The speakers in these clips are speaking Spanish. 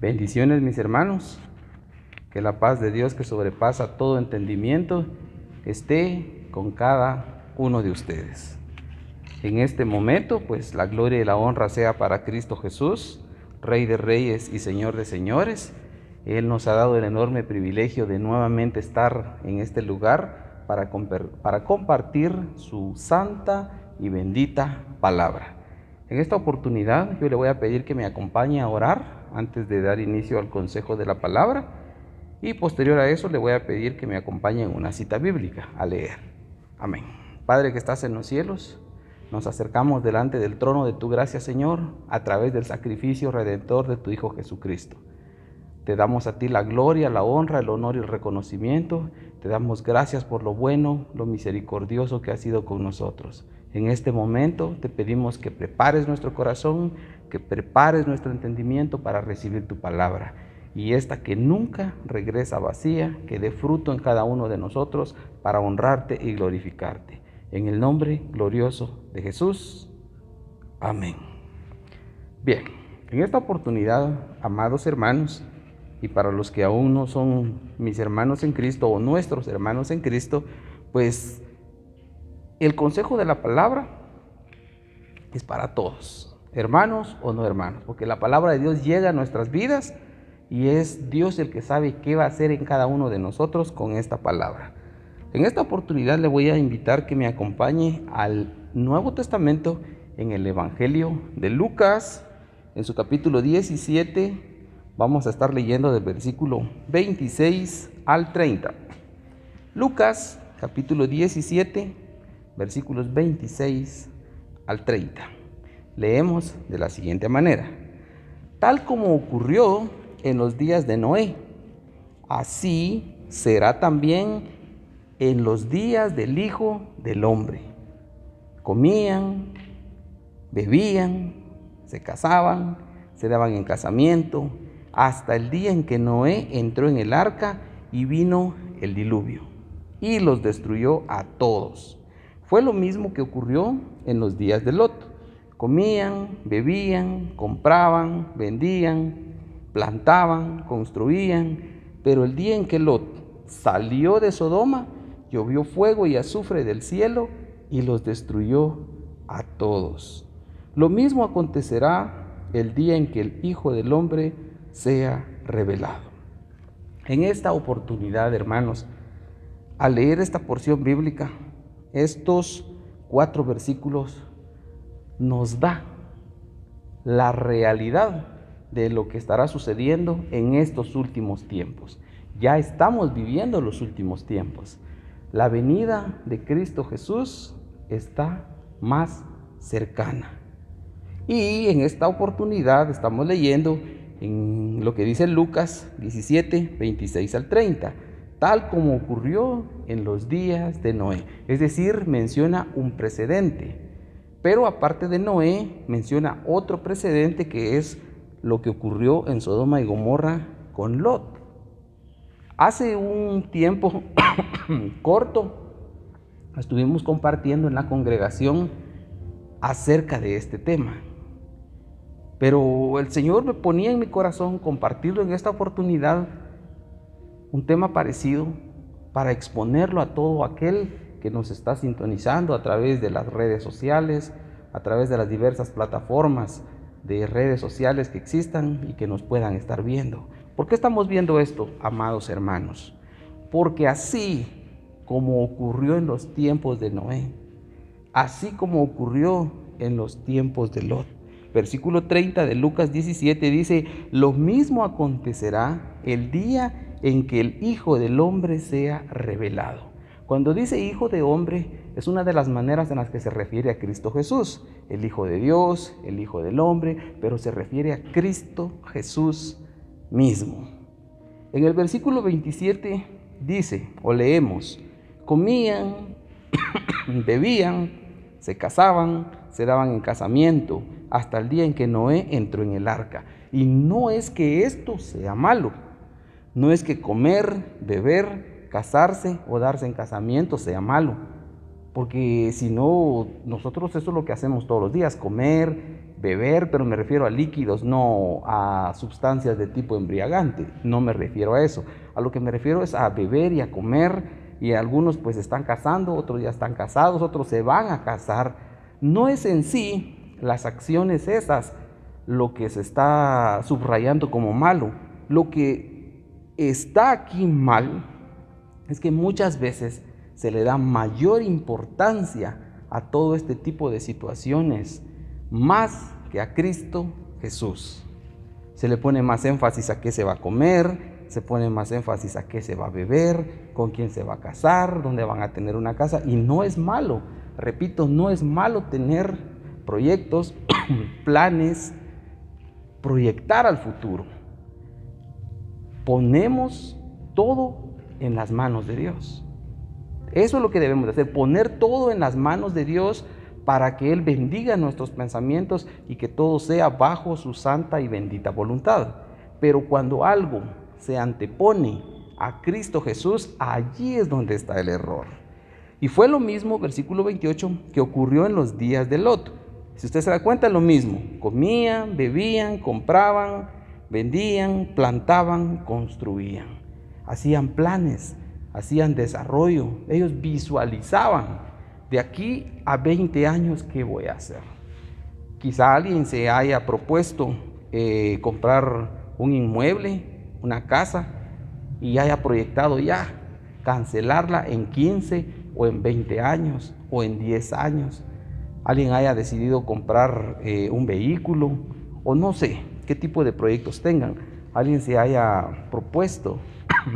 Bendiciones, mis hermanos. Que la paz de Dios, que sobrepasa todo entendimiento, esté con cada uno de ustedes. En este momento, pues la gloria y la honra sea para Cristo Jesús, Rey de Reyes y Señor de Señores. Él nos ha dado el enorme privilegio de nuevamente estar en este lugar para compartir su santa y bendita palabra. En esta oportunidad yo le voy a pedir que me acompañe a orar antes de dar inicio al consejo de la palabra, y posterior a eso le voy a pedir que me acompañe en una cita bíblica a leer. Amén. Padre que estás en los cielos, nos acercamos delante del trono de tu gracia, Señor, a través del sacrificio redentor de tu Hijo Jesucristo. Te damos a ti la gloria, la honra, el honor y el reconocimiento. Te damos gracias por lo bueno, lo misericordioso que has sido con nosotros. En este momento te pedimos que prepares nuestro corazón, que prepares nuestro entendimiento para recibir tu palabra. Y esta que nunca regresa vacía, que dé fruto en cada uno de nosotros para honrarte y glorificarte. En el nombre glorioso de Jesús. Amén. Bien, en esta oportunidad, amados hermanos, y para los que aún no son mis hermanos en Cristo o nuestros hermanos en Cristo, pues el consejo de la palabra es para todos, hermanos o no hermanos, porque la palabra de Dios llega a nuestras vidas y es Dios el que sabe qué va a hacer en cada uno de nosotros con esta palabra. En esta oportunidad le voy a invitar que me acompañe al Nuevo Testamento en el Evangelio de Lucas, en su capítulo 17, vamos a estar leyendo del versículo 26 al 30. Lucas, capítulo 17, versículos 26 al 30. Leemos de la siguiente manera: tal como ocurrió en los días de Noé, así será también en los días del Hijo del Hombre. Comían, bebían, se casaban, se daban en casamiento, hasta el día en que Noé entró en el arca y vino el diluvio, y los destruyó a todos. Fue lo mismo que ocurrió en los días de Lot. Comían, bebían, compraban, vendían, plantaban, construían, pero el día en que Lot salió de Sodoma, llovió fuego y azufre del cielo y los destruyó a todos. Lo mismo acontecerá el día en que el Hijo del Hombre sea revelado. En esta oportunidad, hermanos, al leer esta porción bíblica, estos 4 versículos nos da la realidad de lo que estará sucediendo en estos últimos tiempos. Ya estamos viviendo los últimos tiempos. La venida de Cristo Jesús está más cercana. Y en esta oportunidad estamos leyendo en lo que dice Lucas 17, 26 al 30, tal como ocurrió en los días de Noé. Es decir, menciona un precedente, pero aparte de Noé, menciona otro precedente que es lo que ocurrió en Sodoma y Gomorra con Lot. Hace un tiempo corto estuvimos compartiendo en la congregación acerca de este tema, pero el Señor me ponía en mi corazón compartirlo en esta oportunidad, un tema parecido, para exponerlo a todo aquel que nos está sintonizando a través de las redes sociales, a través de las diversas plataformas de redes sociales que existan y que nos puedan estar viendo. ¿Por qué estamos viendo esto, amados hermanos? Porque así como ocurrió en los tiempos de Noé, así como ocurrió en los tiempos de Lot. Versículo 30 de Lucas 17 dice: lo mismo acontecerá el día en que el Hijo del Hombre sea revelado. Cuando dice Hijo de Hombre, es una de las maneras en las que se refiere a Cristo Jesús, el Hijo de Dios, el Hijo del Hombre, pero se refiere a Cristo Jesús mismo. En el versículo 27 dice, o leemos: comían, bebían, se casaban, se daban en casamiento, hasta el día en que Noé entró en el arca. Y no es que esto sea malo, no es que comer, beber, casarse o darse en casamiento sea malo, porque si no, nosotros eso es lo que hacemos todos los días: comer, beber, pero me refiero a líquidos, no a sustancias de tipo embriagante. No me refiero a eso. A lo que me refiero es a beber y a comer, y algunos pues están casando, otros ya están casados, otros se van a casar. No es en sí las acciones esas lo que se está subrayando como malo. Lo que está aquí mal es que muchas veces se le da mayor importancia a todo este tipo de situaciones, más que a Cristo Jesús. Se le pone más énfasis a qué se va a comer, se pone más énfasis a qué se va a beber, con quién se va a casar, dónde van a tener una casa. Y no es malo, repito, no es malo tener proyectos, planes, proyectar al futuro. Ponemos todo en las manos de Dios. Eso es lo que debemos de hacer, poner todo en las manos de Dios para que Él bendiga nuestros pensamientos y que todo sea bajo su santa y bendita voluntad. Pero cuando algo se antepone a Cristo Jesús, allí es donde está el error. Y fue lo mismo, versículo 28, que ocurrió en los días de Lot. Si usted se da cuenta, lo mismo. Comían, bebían, compraban, vendían, plantaban, construían. Hacían planes, hacían desarrollo. Ellos visualizaban, de aquí a 20 años, ¿qué voy a hacer? Quizá alguien se haya propuesto comprar un inmueble, una casa, y haya proyectado ya cancelarla en 15 o en 20 años o en 10 años. Alguien haya decidido comprar un vehículo, o no sé qué tipo de proyectos tengan. Alguien se haya propuesto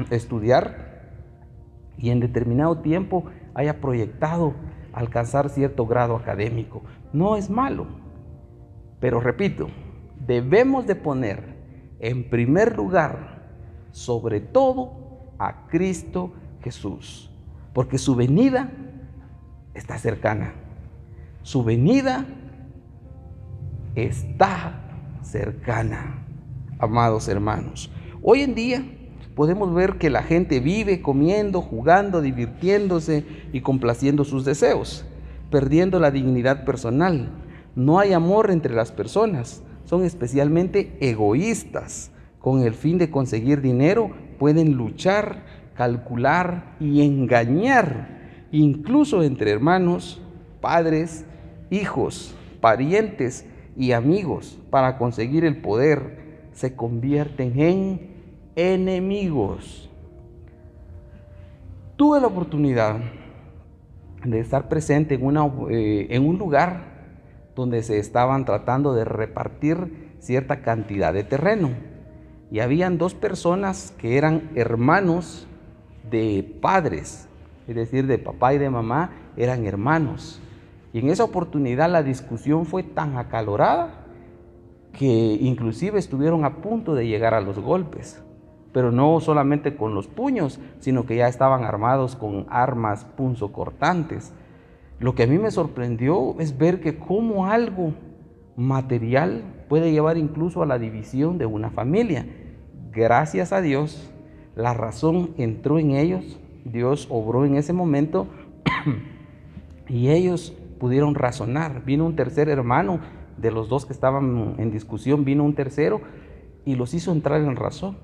estudiar y en determinado tiempo haya proyectado alcanzar cierto grado académico. No es malo, pero repito, debemos de poner en primer lugar, sobre todo, a Cristo Jesús, porque su venida está cercana. Su venida está cercana, amados hermanos. Hoy en día podemos ver que la gente vive comiendo, jugando, divirtiéndose y complaciendo sus deseos, perdiendo la dignidad personal. No hay amor entre las personas, son especialmente egoístas. Con el fin de conseguir dinero, pueden luchar, calcular y engañar, incluso entre hermanos, padres, hijos, parientes y amigos, para conseguir el poder. Se convierten en enemigos. Tuve la oportunidad de estar presente en un lugar donde se estaban tratando de repartir cierta cantidad de terreno, y habían dos personas que eran hermanos de padres, es decir, de papá y de mamá, eran hermanos. Y en esa oportunidad la discusión fue tan acalorada que inclusive estuvieron a punto de llegar a los golpes, pero no solamente con los puños, sino que ya estaban armados con armas punzocortantes. Lo que a mí me sorprendió es ver que cómo algo material puede llevar incluso a la división de una familia. Gracias a Dios, la razón entró en ellos, Dios obró en ese momento y ellos pudieron razonar. Vino un tercer hermano de los dos que estaban en discusión, vino un tercero y los hizo entrar en razón,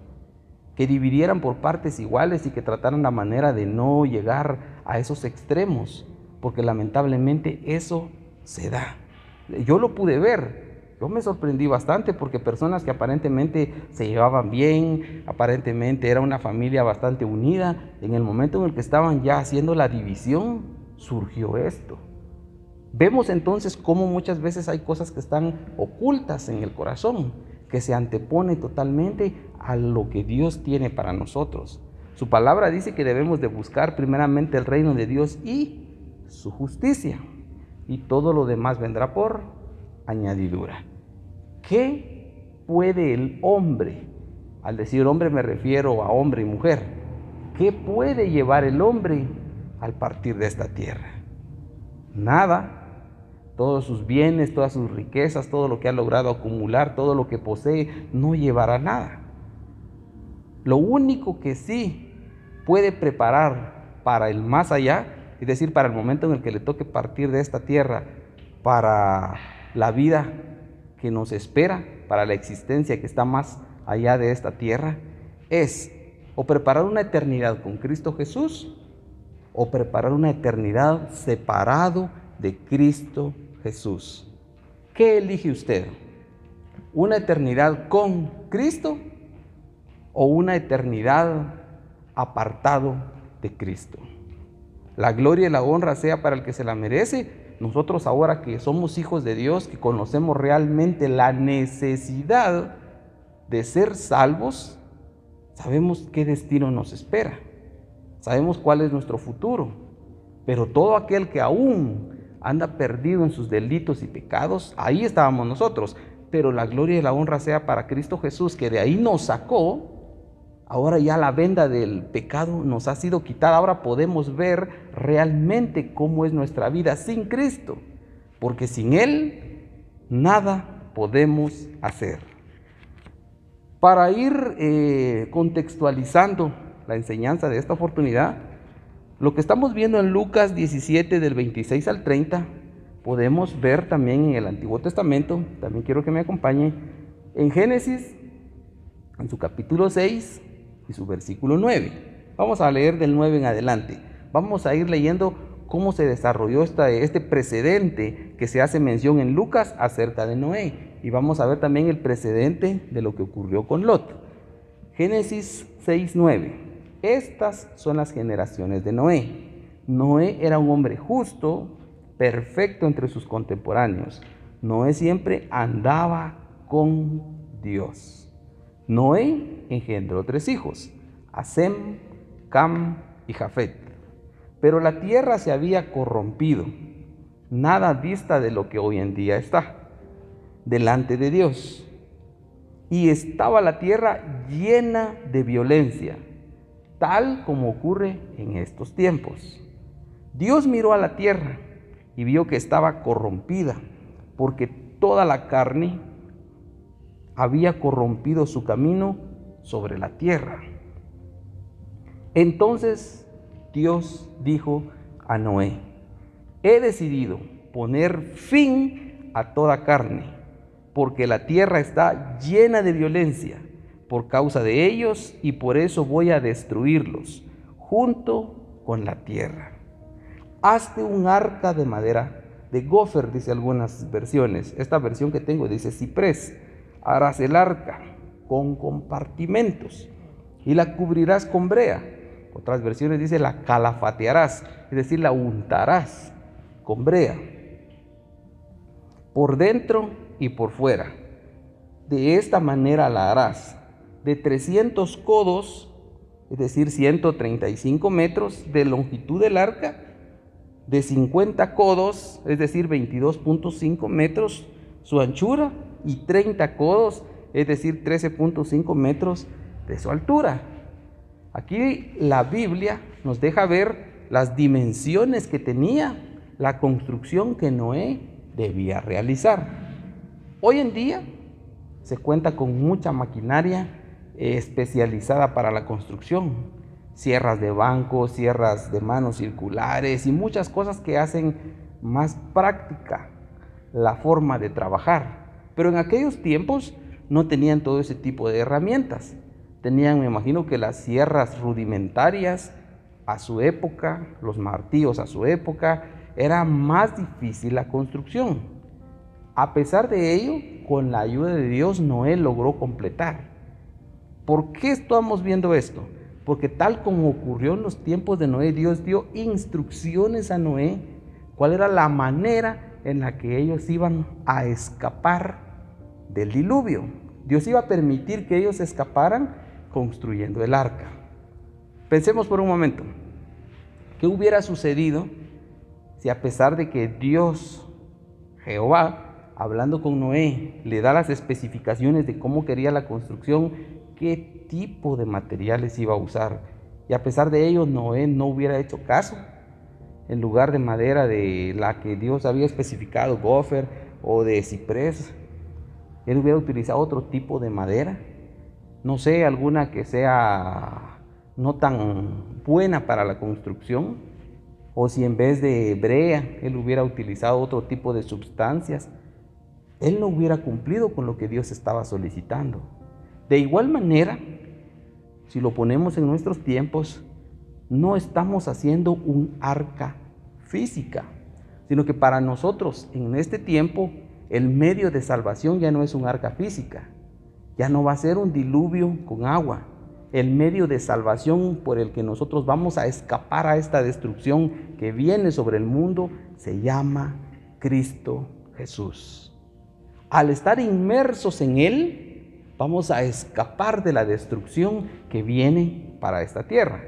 que dividieran por partes iguales y que trataran la manera de no llegar a esos extremos, porque lamentablemente eso se da. Yo lo pude ver, yo me sorprendí bastante, porque personas que aparentemente se llevaban bien, aparentemente era una familia bastante unida, en el momento en el que estaban ya haciendo la división, surgió esto. Vemos entonces cómo muchas veces hay cosas que están ocultas en el corazón, que se antepone totalmente a lo que Dios tiene para nosotros. Su palabra dice que debemos de buscar primeramente el reino de Dios y su justicia, y todo lo demás vendrá por añadidura. ¿Qué puede el hombre? Al decir hombre me refiero a hombre y mujer. ¿Qué puede llevar el hombre al partir de esta tierra? Nada. Todos sus bienes, todas sus riquezas, todo lo que ha logrado acumular, todo lo que posee, no llevará nada. Lo único que sí puede preparar para el más allá, es decir, para el momento en el que le toque partir de esta tierra, para la vida que nos espera para la existencia que está más allá de esta tierra es o preparar una eternidad con Cristo Jesús o preparar una eternidad separado de Cristo Jesús. ¿Qué elige usted? ¿Una eternidad con Cristo o una eternidad apartado de Cristo? La gloria y la honra sea para el que se la merece. Nosotros ahora que somos hijos de Dios, que conocemos realmente la necesidad de ser salvos, sabemos qué destino nos espera, sabemos cuál es nuestro futuro, pero todo aquel que aún anda perdido en sus delitos y pecados, ahí estábamos nosotros, pero la gloria y la honra sea para Cristo Jesús, que de ahí nos sacó. Ahora ya la venda del pecado nos ha sido quitada, ahora podemos ver realmente cómo es nuestra vida sin Cristo, porque sin Él nada podemos hacer. Para ir contextualizando la enseñanza de esta oportunidad, lo que estamos viendo en Lucas 17 del 26 al 30, podemos ver también en el Antiguo Testamento, también quiero que me acompañe, en Génesis, en su capítulo 6 y su versículo 9. Vamos a leer del 9 en adelante. Vamos a ir leyendo cómo se desarrolló este precedente que se hace mención en Lucas acerca de Noé. Y vamos a ver también el precedente de lo que ocurrió con Lot. Génesis 6:9. Estas son las generaciones de Noé. Noé era un hombre justo, perfecto entre sus contemporáneos. Noé siempre andaba con Dios. Noé engendró 3 hijos, a Sem, Cam y Jafet. Pero la tierra se había corrompido, nada dista de lo que hoy en día está, delante de Dios. Y estaba la tierra llena de violencia, tal como ocurre en estos tiempos. Dios miró a la tierra y vio que estaba corrompida, porque toda la carne había corrompido su camino sobre la tierra. Entonces Dios dijo a Noé: he decidido poner fin a toda carne, porque la tierra está llena de violencia por causa de ellos, y por eso voy a destruirlos junto con la tierra. Hazte un arca de madera de gofer, dice algunas versiones. Esta versión que tengo dice ciprés. Harás el arca con compartimentos y la cubrirás con brea. Otras versiones dice la calafatearás, es decir, la untarás con brea, por dentro y por fuera. De esta manera la harás, de 300 codos, es decir, 135 metros de longitud del arca, de 50 codos, es decir, 22.5 metros su anchura, y 30 codos, es decir, 13.5 metros de su altura. Aquí la Biblia nos deja ver las dimensiones que tenía la construcción que Noé debía realizar. Hoy en día se cuenta con mucha maquinaria especializada para la construcción, sierras de banco, sierras de manos circulares y muchas cosas que hacen más práctica la forma de trabajar. Pero en aquellos tiempos no tenían todo ese tipo de herramientas. Tenían, me imagino, que las sierras rudimentarias a su época, los martillos a su época. Era más difícil la construcción. A pesar de ello, con la ayuda de Dios, Noé logró completar. ¿Por qué estamos viendo esto? Porque tal como ocurrió en los tiempos de Noé, Dios dio instrucciones a Noé cuál era la manera en la que ellos iban a escapar del diluvio. Dios iba a permitir que ellos escaparan construyendo el arca. Pensemos por un momento, ¿qué hubiera sucedido si a pesar de que Dios, Jehová, hablando con Noé, le da las especificaciones de cómo quería la construcción, qué tipo de materiales iba a usar, y a pesar de ello Noé no hubiera hecho caso? En lugar de madera de la que Dios había especificado, gofer o de ciprés, él hubiera utilizado otro tipo de madera, no sé, alguna que sea no tan buena para la construcción, o si en vez de brea él hubiera utilizado otro tipo de sustancias. él no hubiera cumplido con lo que Dios estaba solicitando. De igual manera, si lo ponemos en nuestros tiempos, no estamos haciendo un arca física, sino que para nosotros en este tiempo el medio de salvación ya no es un arca física, ya no va a ser un diluvio con agua. El medio de salvación por el que nosotros vamos a escapar a esta destrucción que viene sobre el mundo se llama Cristo Jesús. Al estar inmersos en Él, vamos a escapar de la destrucción que viene para esta tierra.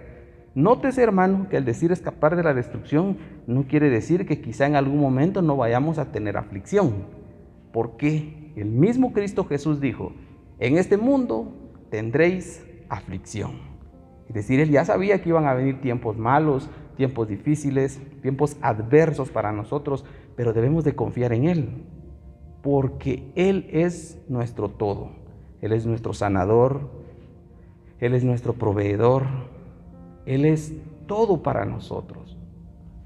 Nótese, hermano, que al decir escapar de la destrucción no quiere decir que quizá en algún momento no vayamos a tener aflicción, porque el mismo Cristo Jesús dijo: en este mundo tendréis aflicción. Es decir, Él ya sabía que iban a venir tiempos malos, tiempos difíciles, tiempos adversos para nosotros, pero debemos de confiar en Él, porque Él es nuestro todo. Él es nuestro sanador, Él es nuestro proveedor, Él es todo para nosotros.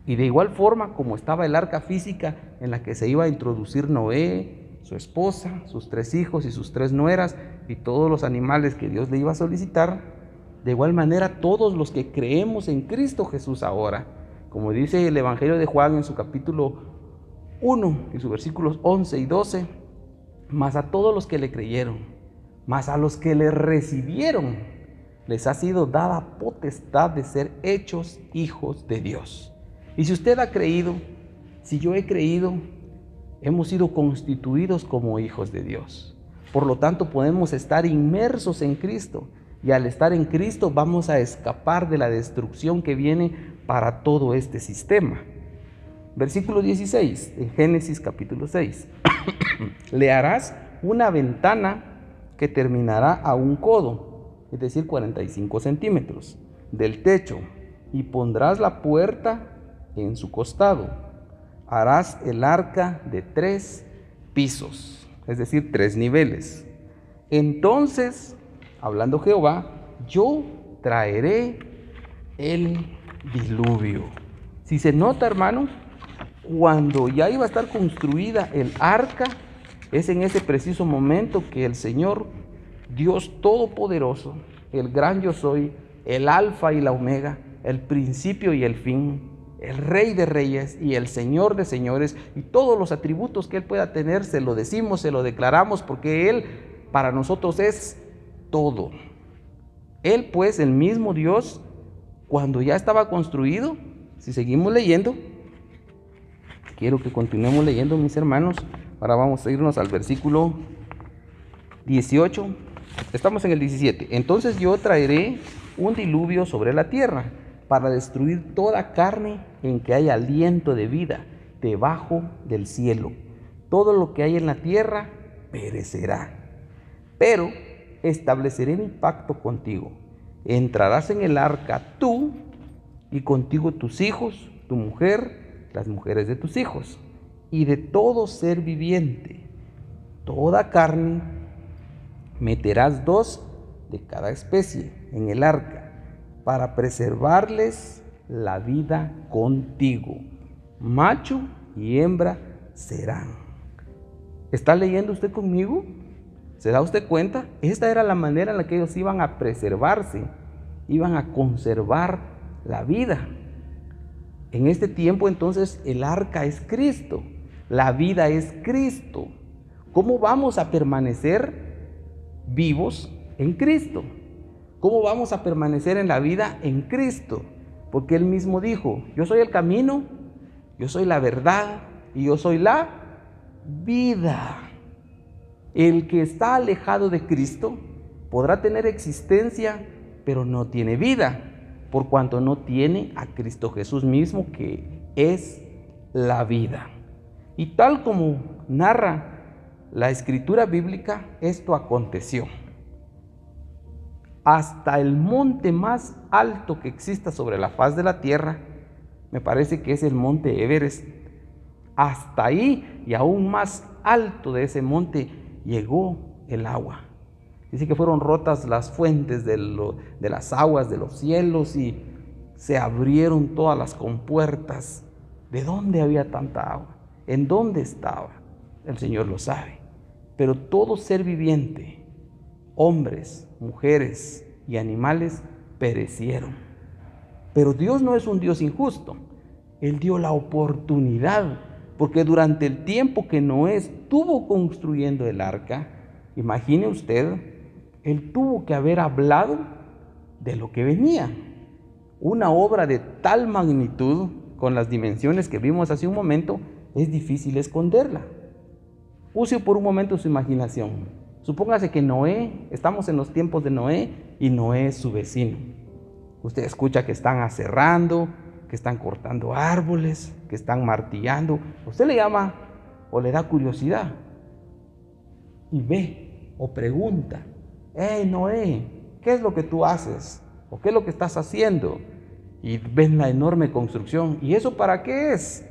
Y de igual forma como estaba el arca física en la que se iba a introducir Noé, su esposa, sus 3 hijos y sus 3 nueras y todos los animales que Dios le iba a solicitar, de igual manera todos los que creemos en Cristo Jesús ahora, como dice el Evangelio de Juan en su capítulo 1 y sus versículos 11 y 12, mas a todos los que le creyeron, mas a los que le recibieron, les ha sido dada potestad de ser hechos hijos de Dios. Y si usted ha creído, si yo he creído, hemos sido constituidos como hijos de Dios. Por lo tanto, podemos estar inmersos en Cristo, y al estar en Cristo vamos a escapar de la destrucción que viene para todo este sistema. Versículo 16, en Génesis capítulo 6. Le harás una ventana que terminará a un codo, es decir, 45 centímetros, del techo, y pondrás la puerta en su costado. Harás el arca de 3 pisos, es decir, 3 niveles. Entonces, hablando Jehová, yo traeré el diluvio. Si se nota, hermano, cuando ya iba a estar construida el arca, es en ese preciso momento que el Señor, Dios Todopoderoso, el gran yo soy, el alfa y la omega, el principio y el fin, el Rey de Reyes y el Señor de Señores, y todos los atributos que Él pueda tener, se lo decimos, se lo declaramos, porque Él para nosotros es todo. Él, pues, el mismo Dios, cuando ya estaba construido, si seguimos leyendo, quiero que continuemos leyendo, mis hermanos. Ahora vamos a irnos al versículo 18. Estamos en el 17. Entonces yo traeré un diluvio sobre la tierra, para destruir toda carne en que haya aliento de vida debajo del cielo. Todo lo que hay en la tierra perecerá. Pero estableceré mi pacto contigo. Entrarás en el arca tú y contigo tus hijos, tu mujer, las mujeres de tus hijos, y de todo ser viviente. Toda carne meterás 2 de cada especie en el arca, para preservarles la vida contigo. Macho y hembra serán. ¿Está leyendo usted conmigo? ¿Se da usted cuenta? Esta era la manera en la que ellos iban a preservarse, iban a conservar la vida. En este tiempo entonces el arca es Cristo, la vida es Cristo. ¿Cómo vamos a permanecer vivos en Cristo? ¿Cómo vamos a permanecer en la vida en Cristo? Porque Él mismo dijo: yo soy el camino, yo soy la verdad y yo soy la vida. El que está alejado de Cristo podrá tener existencia, pero no tiene vida, por cuanto no tiene a Cristo Jesús mismo, que es la vida. Y tal como narra la escritura bíblica, esto aconteció. Hasta el monte más alto que exista sobre la faz de la tierra, me parece que es el monte Everest, hasta ahí y aún más alto de ese monte llegó el agua. Dice que fueron rotas las fuentes de las aguas de los cielos y se abrieron todas las compuertas. ¿De dónde había tanta agua? ¿En dónde estaba? El Señor lo sabe. pero todo ser viviente, hombres, mujeres y animales, perecieron. Pero Dios no es un Dios injusto. Él dio la oportunidad, porque durante el tiempo que Noé estuvo construyendo el arca, imagine usted, él tuvo que haber hablado de lo que venía. Una obra de tal magnitud, con las dimensiones que vimos hace un momento, es difícil esconderla. Use por un momento su imaginación. Supóngase que Noé, estamos en los tiempos de Noé y Noé es su vecino. Usted escucha que están aserrando, que están cortando árboles, que están martillando. Usted le llama o le da curiosidad y ve o pregunta: hey Noé, ¿qué es lo que tú haces? ¿O qué es lo que estás haciendo? Y ven la enorme construcción. ¿Y eso para qué es?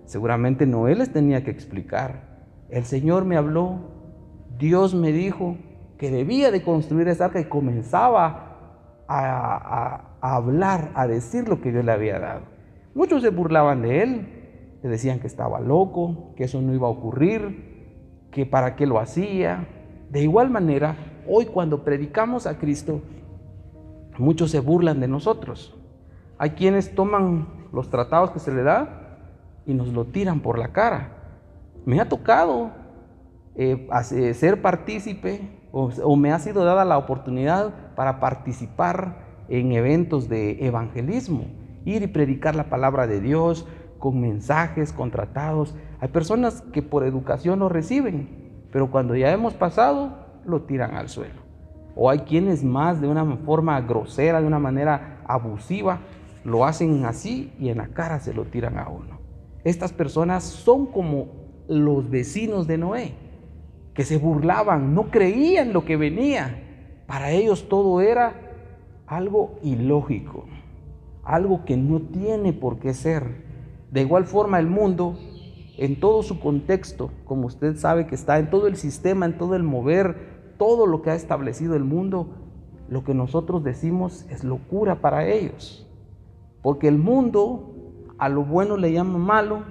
Seguramente Noé les tenía que explicar. El Señor me habló, Dios me dijo que debía de construir esa arca, y comenzaba a hablar, a decir lo que Dios le había dado. Muchos se burlaban de él, le decían que estaba loco, que eso no iba a ocurrir, que para qué lo hacía. De igual manera, hoy cuando predicamos a Cristo, muchos se burlan de nosotros. Hay quienes toman los tratados que se le da y nos lo tiran por la cara. Me ha tocado ser partícipe o me ha sido dada la oportunidad para participar en eventos de evangelismo, ir y predicar la palabra de Dios con mensajes, con tratados. Hay personas que por educación lo reciben, pero cuando ya hemos pasado, lo tiran al suelo. O hay quienes más de una forma grosera, de una manera abusiva, lo hacen así y en la cara se lo tiran a uno. Estas personas son como los vecinos de Noé, que se burlaban, no creían lo que venía. Para ellos todo era algo ilógico, algo que no tiene por qué ser. De igual forma el mundo, en todo su contexto, como usted sabe que está en todo el sistema, en todo el mover, todo lo que ha establecido el mundo, lo que nosotros decimos es locura para ellos. Porque el mundo a lo bueno le llama malo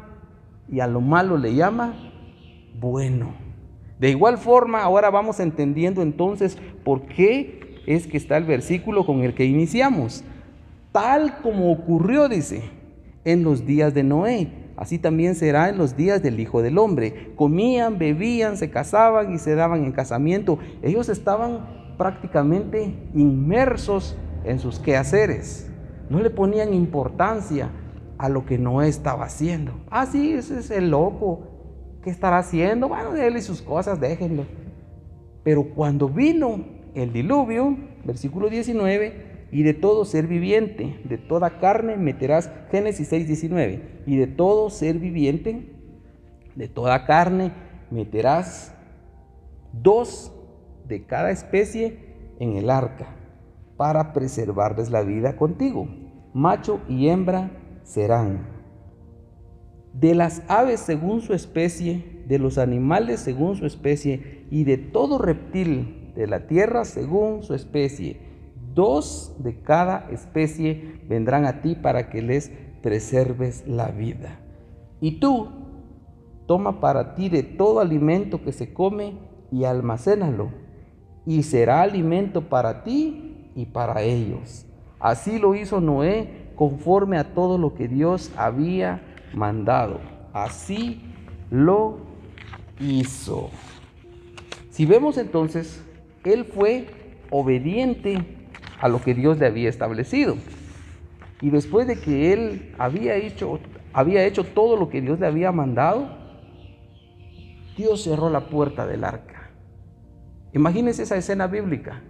y a lo malo le llama bueno. De igual forma, ahora vamos entendiendo entonces por qué es que está el versículo con el que iniciamos. Tal como ocurrió, dice, en los días de Noé, así también será en los días del Hijo del Hombre. Comían, bebían, se casaban y se daban en casamiento. Ellos estaban prácticamente inmersos en sus quehaceres. No le ponían importancia a lo que Noé estaba haciendo. Ah, sí, ese es el loco. ¿Qué estará haciendo? Bueno, él y sus cosas, déjenlo. Pero cuando vino el diluvio, versículo 19, y de todo ser viviente, de toda carne meterás, Génesis 6:19, y de todo ser viviente, de toda carne meterás 2 de cada especie en el arca, para preservarles la vida contigo. Macho y hembra serán. De las aves según su especie, de los animales según su especie, y de todo reptil de la tierra según su especie. 2 de cada especie vendrán a ti para que les preserves la vida. Y tú, toma para ti de todo alimento que se come y almacénalo, y será alimento para ti y para ellos. Así lo hizo Noé conforme a todo lo que Dios había mandado. Así lo hizo. Si vemos entonces, él fue obediente a lo que Dios le había establecido. Y después de que él había hecho todo lo que Dios le había mandado, Dios cerró la puerta del arca. Imagínense esa escena bíblica.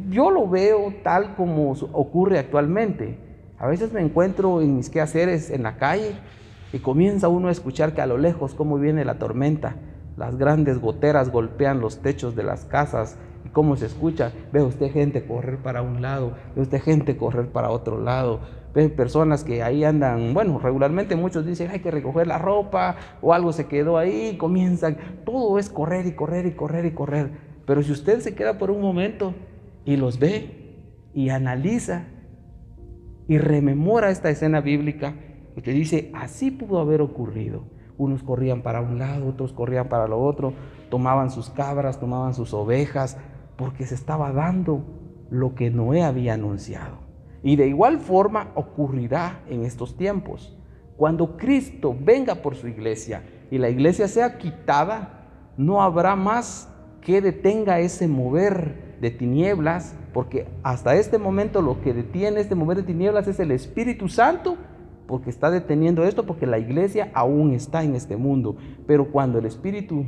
Yo lo veo tal como ocurre actualmente. A veces me encuentro en mis quehaceres en la calle y comienza uno a escuchar que a lo lejos cómo viene la tormenta. Las grandes goteras golpean los techos de las casas y cómo se escucha. Ve usted gente correr para un lado, ve usted gente correr para otro lado. Ve personas que ahí andan, bueno, regularmente muchos dicen hay que recoger la ropa o algo se quedó ahí, comienzan, todo es correr y correr y correr y correr. Pero si usted se queda por un momento y los ve y analiza y rememora esta escena bíblica, usted dice, así pudo haber ocurrido. unos corrían para un lado, otros corrían para lo otro, tomaban sus cabras, tomaban sus ovejas, porque se estaba dando lo que Noé había anunciado. Y de igual forma ocurrirá en estos tiempos. Cuando Cristo venga por su iglesia y la iglesia sea quitada, no habrá más que detenga ese mover de tinieblas, porque hasta este momento lo que detiene este mover de tinieblas es el Espíritu Santo, porque está deteniendo esto, porque la iglesia aún está en este mundo. Pero cuando el Espíritu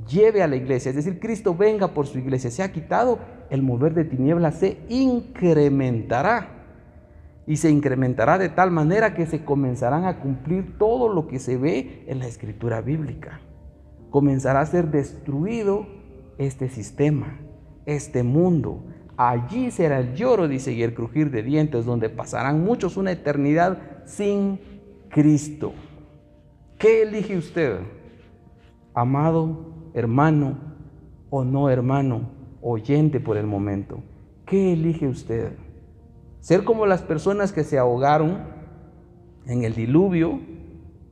lleve a la iglesia, es decir, Cristo venga por su iglesia, se ha quitado, el mover de tinieblas se incrementará. Y se incrementará de tal manera que se comenzarán a cumplir todo lo que se ve en la Escritura bíblica. Comenzará a ser destruido este sistema, este mundo. Allí será el lloro, dice, y el crujir de dientes, donde pasarán muchos una eternidad sin Cristo. ¿Qué elige usted, amado hermano o no hermano, oyente por el momento? ¿Qué elige usted? ¿Ser como las personas que se ahogaron en el diluvio?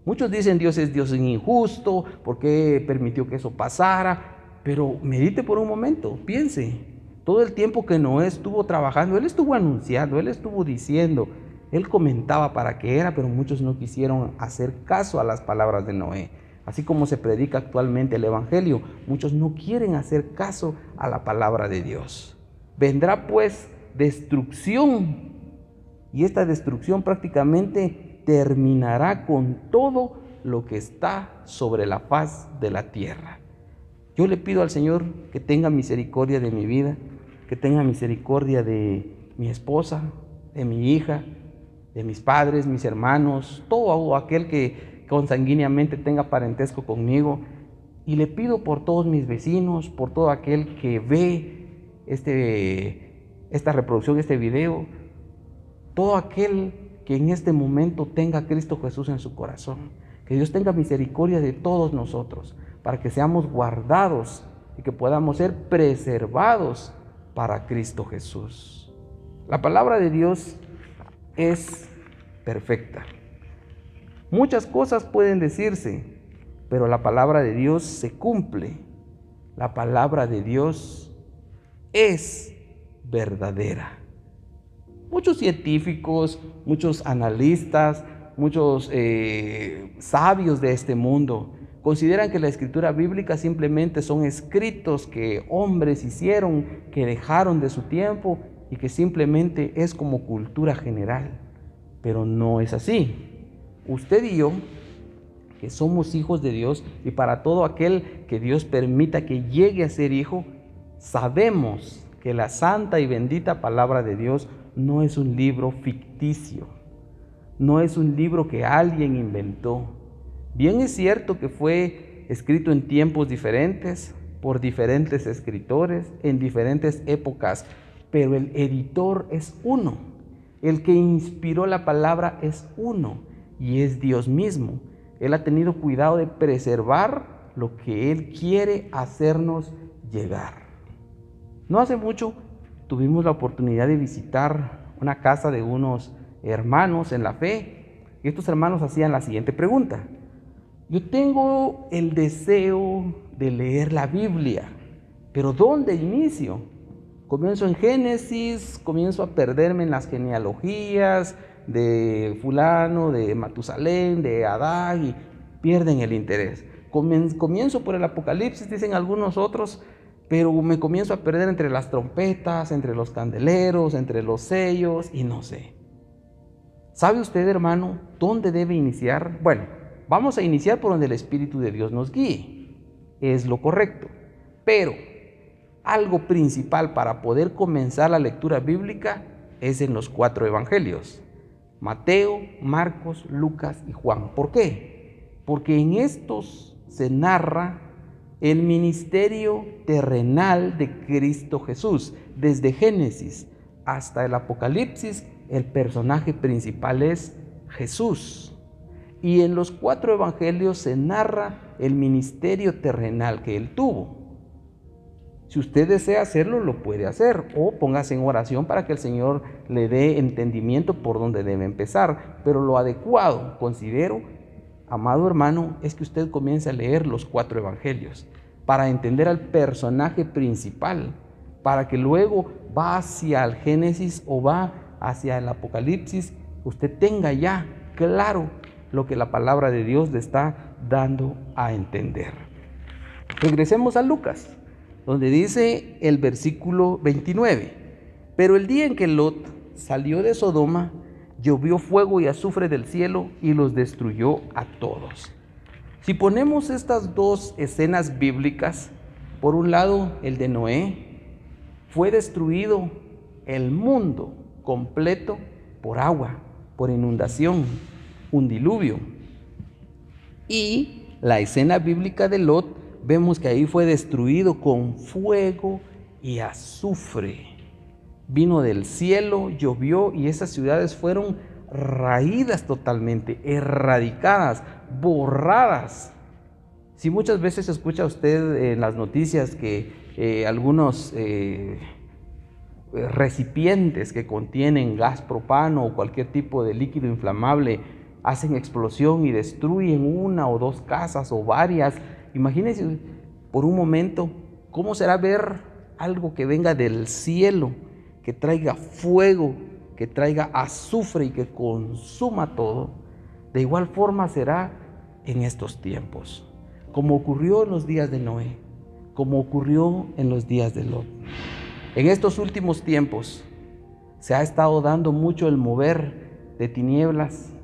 Muchos dicen Dios es Dios injusto, ¿por qué permitió que eso pasara? Pero medite por un momento, piense. Todo el tiempo que Noé estuvo trabajando, él estuvo anunciando, él estuvo diciendo, él comentaba para qué era, pero muchos no quisieron hacer caso a las palabras de Noé. Así como se predica actualmente el Evangelio, muchos no quieren hacer caso a la palabra de Dios. Vendrá pues destrucción, y esta destrucción prácticamente terminará con todo lo que está sobre la faz de la tierra. Yo le pido al Señor que tenga misericordia de mi vida, que tenga misericordia de mi esposa, de mi hija, de mis padres, mis hermanos, todo aquel que consanguíneamente tenga parentesco conmigo. Y le pido por todos mis vecinos, por todo aquel que ve esta reproducción, este video, todo aquel que en este momento tenga a Cristo Jesús en su corazón. Que Dios tenga misericordia de todos nosotros, para que seamos guardados y que podamos ser preservados para Cristo Jesús. La palabra de Dios es perfecta. Muchas cosas pueden decirse, pero la palabra de Dios se cumple. La palabra de Dios es verdadera. Muchos científicos, muchos analistas, muchos sabios de este mundo consideran que la escritura bíblica simplemente son escritos que hombres hicieron, que dejaron de su tiempo y que simplemente es como cultura general. Pero no es así. Usted y yo, que somos hijos de Dios, y para todo aquel que Dios permita que llegue a ser hijo, sabemos que la santa y bendita palabra de Dios no es un libro ficticio, no es un libro que alguien inventó. Bien es cierto que fue escrito en tiempos diferentes, por diferentes escritores, en diferentes épocas, pero el editor es uno. El que inspiró la palabra es uno, y es Dios mismo. Él ha tenido cuidado de preservar lo que Él quiere hacernos llegar. No hace mucho tuvimos la oportunidad de visitar una casa de unos hermanos en la fe, y estos hermanos hacían la siguiente pregunta: yo tengo el deseo de leer la Biblia, pero ¿dónde inicio? Comienzo en Génesis, comienzo a perderme en las genealogías de fulano, de Matusalén, de Adán, y pierden el interés. Comienzo por el Apocalipsis, dicen algunos otros, pero me comienzo a perder entre las trompetas, entre los candeleros, entre los sellos, y no sé. ¿Sabe usted, hermano, dónde debe iniciar? Bueno, vamos a iniciar por donde el Espíritu de Dios nos guíe. Es lo correcto. Pero algo principal para poder comenzar la lectura bíblica es en los 4 evangelios: Mateo, Marcos, Lucas y Juan. ¿Por qué? Porque en estos se narra el ministerio terrenal de Cristo Jesús. Desde Génesis hasta el Apocalipsis, el personaje principal es Jesús. Y en los 4 evangelios se narra el ministerio terrenal que Él tuvo. Si usted desea hacerlo, lo puede hacer, o póngase en oración para que el Señor le dé entendimiento por dónde debe empezar. Pero lo adecuado, considero, amado hermano, es que usted comience a leer los 4 evangelios para entender al personaje principal, para que luego va hacia el Génesis o va hacia el Apocalipsis, usted tenga ya claro lo que la palabra de Dios le está dando a entender. Regresemos a Lucas, donde dice el versículo 29, pero el día en que Lot salió de Sodoma, llovió fuego y azufre del cielo y los destruyó a todos. Si ponemos estas 2 escenas bíblicas, por un lado el de Noé, fue destruido el mundo completo por agua, por inundación, un diluvio. Y la escena bíblica de Lot, vemos que ahí fue destruido con fuego y azufre. Vino del cielo, llovió y esas ciudades fueron raídas totalmente, erradicadas, borradas. Si muchas veces escucha usted en las noticias que algunos recipientes que contienen gas propano o cualquier tipo de líquido inflamable hacen explosión y destruyen 1 o 2 casas o varias, imagínense por un momento cómo será ver algo que venga del cielo, que traiga fuego, que traiga azufre y que consuma todo. De igual forma será en estos tiempos, como ocurrió en los días de Noé, como ocurrió en los días de Lot. En estos últimos tiempos se ha estado dando mucho el mover de tinieblas,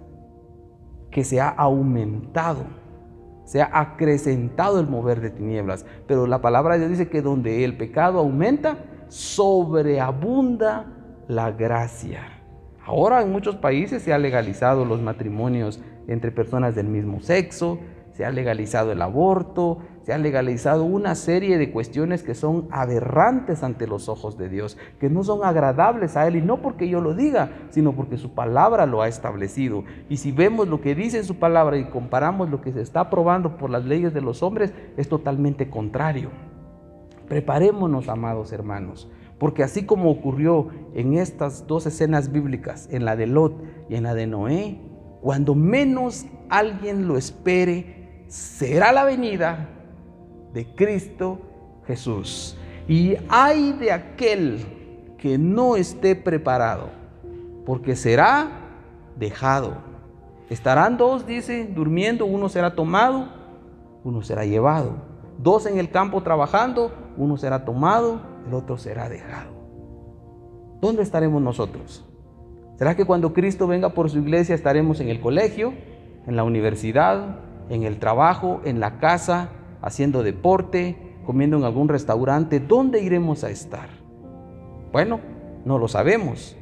que se ha aumentado, se ha acrecentado el mover de tinieblas, pero la palabra de Dios dice que donde el pecado aumenta, sobreabunda la gracia. Ahora en muchos países se ha legalizado los matrimonios entre personas del mismo sexo, se ha legalizado el aborto, se ha legalizado una serie de cuestiones que son aberrantes ante los ojos de Dios, que no son agradables a Él, y no porque yo lo diga, sino porque su palabra lo ha establecido. Y si vemos lo que dice en su palabra y comparamos lo que se está aprobando por las leyes de los hombres, es totalmente contrario. Preparémonos, amados hermanos, porque así como ocurrió en estas 2 escenas bíblicas, en la de Lot y en la de Noé, cuando menos alguien lo espere, será la venida de Cristo Jesús. Y ay de aquel que no esté preparado, porque será dejado. Estarán 2, dice, durmiendo, uno será tomado, uno será llevado. 2 en el campo trabajando, uno será tomado, el otro será dejado. ¿Dónde estaremos nosotros? ¿Será que cuando Cristo venga por su iglesia estaremos en el colegio, en la universidad, en el trabajo, en la casa, haciendo deporte, comiendo en algún restaurante? ¿Dónde iremos a estar? Bueno, no lo sabemos.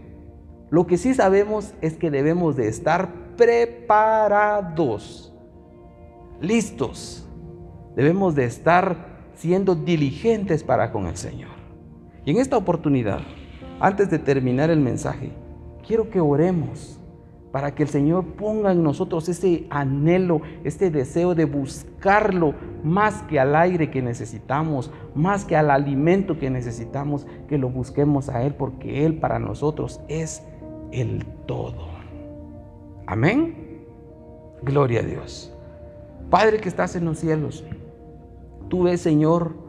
Lo que sí sabemos es que debemos de estar preparados, listos. Debemos de estar siendo diligentes para con el Señor. Y en esta oportunidad, antes de terminar el mensaje, quiero que oremos para que el Señor ponga en nosotros ese anhelo, este deseo de buscarlo más que al aire que necesitamos, más que al alimento que necesitamos, que lo busquemos a Él, porque Él para nosotros es el todo. Amén. Gloria a Dios. Padre que estás en los cielos, tú ves, Señor,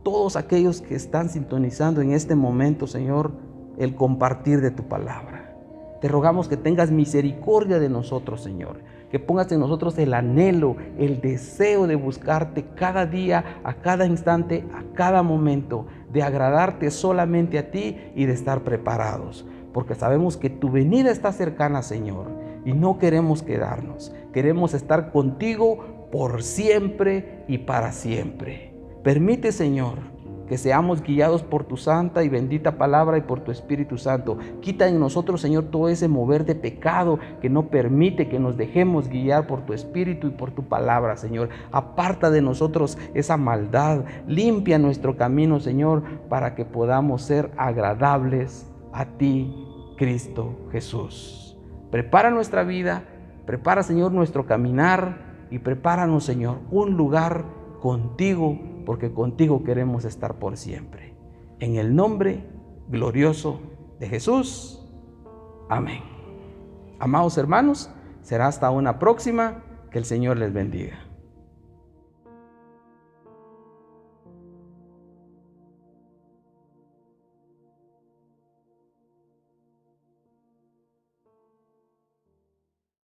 todos aquellos que están sintonizando en este momento, Señor, el compartir de tu palabra. Te rogamos que tengas misericordia de nosotros, Señor, que pongas en nosotros el anhelo, el deseo de buscarte cada día, a cada instante, a cada momento, de agradarte solamente a ti y de estar preparados, porque sabemos que tu venida está cercana, Señor, y no queremos quedarnos, queremos estar contigo por siempre y para siempre. Permite, Señor, que seamos guiados por tu santa y bendita palabra y por tu Espíritu Santo. Quita en nosotros, Señor, todo ese mover de pecado que no permite que nos dejemos guiar por tu Espíritu y por tu palabra, Señor. Aparta de nosotros esa maldad. Limpia nuestro camino, Señor, para que podamos ser agradables a ti, Cristo Jesús. Prepara nuestra vida, prepara, Señor, nuestro caminar y prepáranos, Señor, un lugar contigo, porque contigo queremos estar por siempre. En el nombre glorioso de Jesús. Amén. Amados hermanos, será hasta una próxima. Que el Señor les bendiga.